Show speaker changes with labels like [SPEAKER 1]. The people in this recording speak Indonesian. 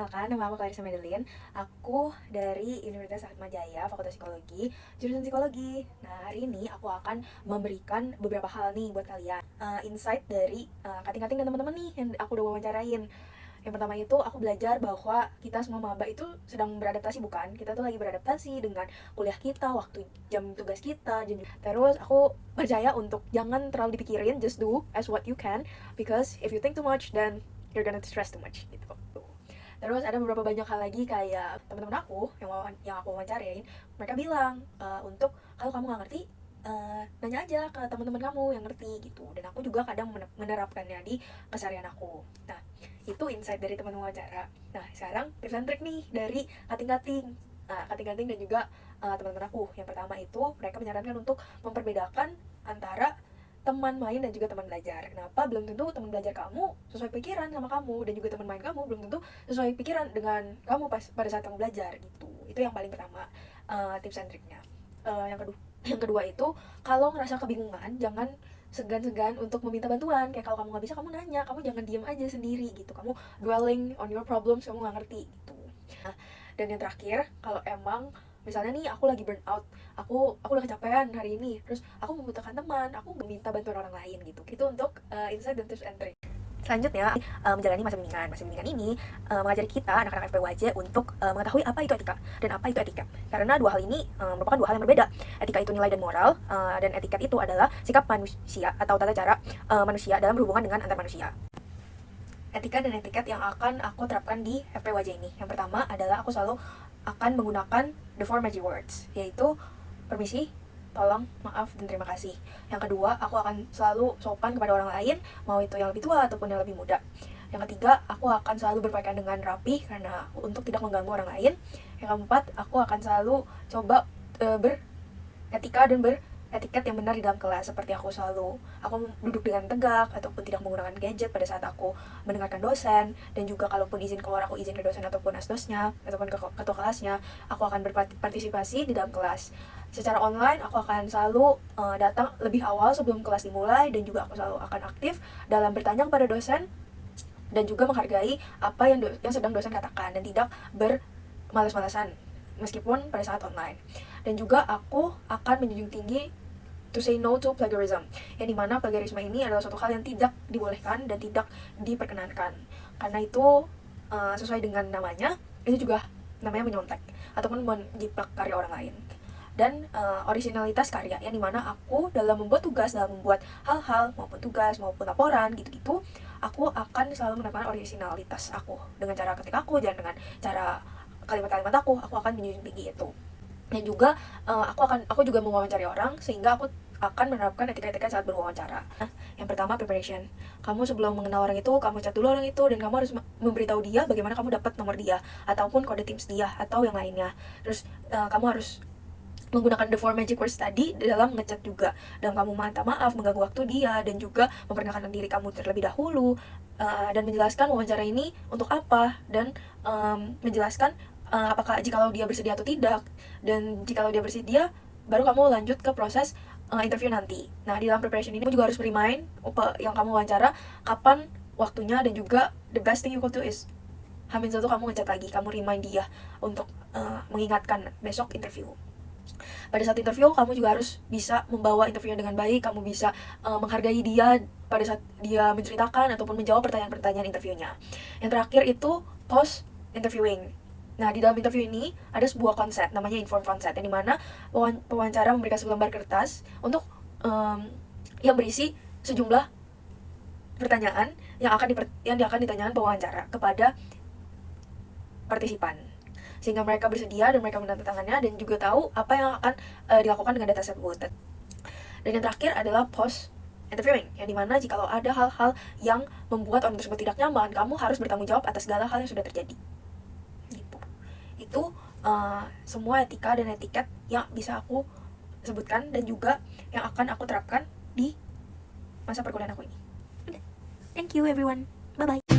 [SPEAKER 1] Perkenalkan, nama aku Clarissa Madeline. Aku dari Universitas Atmajaya, Fakultas Psikologi, jurusan Psikologi. Nah, hari ini aku akan memberikan beberapa hal nih buat kalian. Insight dari kating-kating dan teman-teman nih yang aku udah wawancarain. Yang pertama itu aku belajar bahwa kita semua maba itu sedang beradaptasi, bukan? Kita tuh lagi beradaptasi dengan kuliah kita, waktu jam tugas kita. Terus aku percaya untuk jangan terlalu dipikirin, just do as what you can. Because if you think too much, then you're gonna stress too much gitu. Terus ada beberapa banyak hal lagi kayak teman-teman aku yang aku wawancarain, mereka bilang untuk kalau kamu nggak ngerti, nanya aja ke teman-teman kamu yang ngerti gitu. Dan aku juga kadang menerapkannya di keseharian aku. Nah, itu insight dari teman wawancara. Nah, sekarang tips and trick nih dari kating-kating. Nah, kating-kating dan juga teman-teman aku. Yang pertama itu mereka menyarankan untuk memperbedakan antara teman main dan juga teman belajar. Kenapa? Belum tentu teman belajar kamu sesuai pikiran sama kamu, dan juga teman main kamu belum tentu sesuai pikiran dengan kamu pada saat kamu belajar gitu. Itu yang paling pertama, tips and triknya. Yang kedua itu, kalau ngerasa kebingungan, jangan segan-segan untuk meminta bantuan. Kayak kalau kamu nggak bisa, kamu nanya, kamu jangan diem aja sendiri gitu. Kamu dwelling on your problems, kamu nggak ngerti gitu. Nah, dan yang terakhir, kalau emang misalnya nih aku lagi burn out, aku udah kecapean hari ini, terus aku membutuhkan teman, aku minta bantuan orang lain gitu. Itu untuk insight dan tips and trick. Selanjutnya, menjalani masa bimbingan. Masa bimbingan ini mengajari kita anak-anak FPWJ untuk mengetahui apa itu etika dan apa itu etika. Karena dua hal ini merupakan dua hal yang berbeda. Etika itu nilai dan moral, dan etiket itu adalah sikap manusia atau tata cara manusia dalam berhubungan dengan antar manusia. Etika dan etiket yang akan aku terapkan di FPWJ ini. Yang pertama adalah aku selalu akan menggunakan the four magic words, yaitu permisi, tolong, maaf, dan terima kasih. Yang kedua, aku akan selalu sopan kepada orang lain, mau itu yang lebih tua ataupun yang lebih muda. Yang ketiga, aku akan selalu berpakaian dengan rapi karena untuk tidak mengganggu orang lain. Yang keempat, aku akan selalu coba beretika dan etiket yang benar di dalam kelas, seperti aku duduk dengan tegak ataupun tidak menggunakan gadget pada saat aku mendengarkan dosen, dan juga kalaupun izin keluar aku izin ke dosen ataupun asdosnya ataupun ke ketua kelasnya. Aku akan berpartisipasi di dalam kelas. Secara online aku akan selalu datang lebih awal sebelum kelas dimulai, dan juga aku selalu akan aktif dalam bertanya kepada dosen dan juga menghargai apa yang sedang dosen katakan, dan tidak bermalas-malasan meskipun pada saat online. Dan juga aku akan menjunjung tinggi to say no to plagiarism, yang dimana plagiarisme ini adalah suatu hal yang tidak dibolehkan dan tidak diperkenankan, karena itu sesuai dengan namanya, itu juga namanya menyontek ataupun menjiplak karya orang lain. Dan originalitas karya, yang dimana aku dalam membuat tugas, dalam membuat hal-hal maupun tugas maupun laporan gitu-gitu, aku akan selalu menemukan originalitas aku dengan cara ketik aku dan dengan cara kalimat-kalimat aku akan menjunjung tinggi itu. Dan juga aku juga mewawancari orang, sehingga aku akan menerapkan etika-etika saat berwawancara. Yang pertama, preparation. Kamu sebelum mengenal orang itu, kamu chat dulu orang itu, dan kamu harus memberitahu dia bagaimana kamu dapat nomor dia ataupun kode Teams dia atau yang lainnya. Terus kamu harus menggunakan the four magic words tadi dalam ngechat juga, dan kamu minta maaf mengganggu waktu dia, dan juga memperkenalkan diri kamu terlebih dahulu, dan menjelaskan wawancara ini untuk apa, dan menjelaskan apakah jikalau dia bersedia atau tidak, dan jikalau dia bersedia baru kamu lanjut ke proses interview nanti. Nah, di dalam preparation ini kamu juga harus remind yang kamu wawancara kapan waktunya, dan juga the best thing you could do is H-1 kamu ngechat lagi, kamu remind dia untuk mengingatkan besok interview. Pada saat interview, kamu juga harus bisa membawa interviewnya dengan baik, kamu bisa menghargai dia pada saat dia menceritakan ataupun menjawab pertanyaan-pertanyaan interviewnya. Yang terakhir itu post interviewing. Nah, di dalam interview ini ada sebuah konsep namanya informed consent, yang dimana pewawancara memberikan selembar kertas untuk yang berisi sejumlah pertanyaan yang akan ditanyakan pewawancara kepada partisipan, sehingga mereka bersedia dan mereka menandatangannya, dan juga tahu apa yang akan dilakukan dengan data tersebut. Dan yang terakhir adalah post interviewing, yang dimana jikalau ada hal-hal yang membuat orang tersebut tidak nyaman, kamu harus bertanggung jawab atas segala hal yang sudah terjadi. Itu semua etika dan etiket yang bisa aku sebutkan dan juga yang akan aku terapkan di masa perkuliahan aku ini. Thank you everyone, bye bye.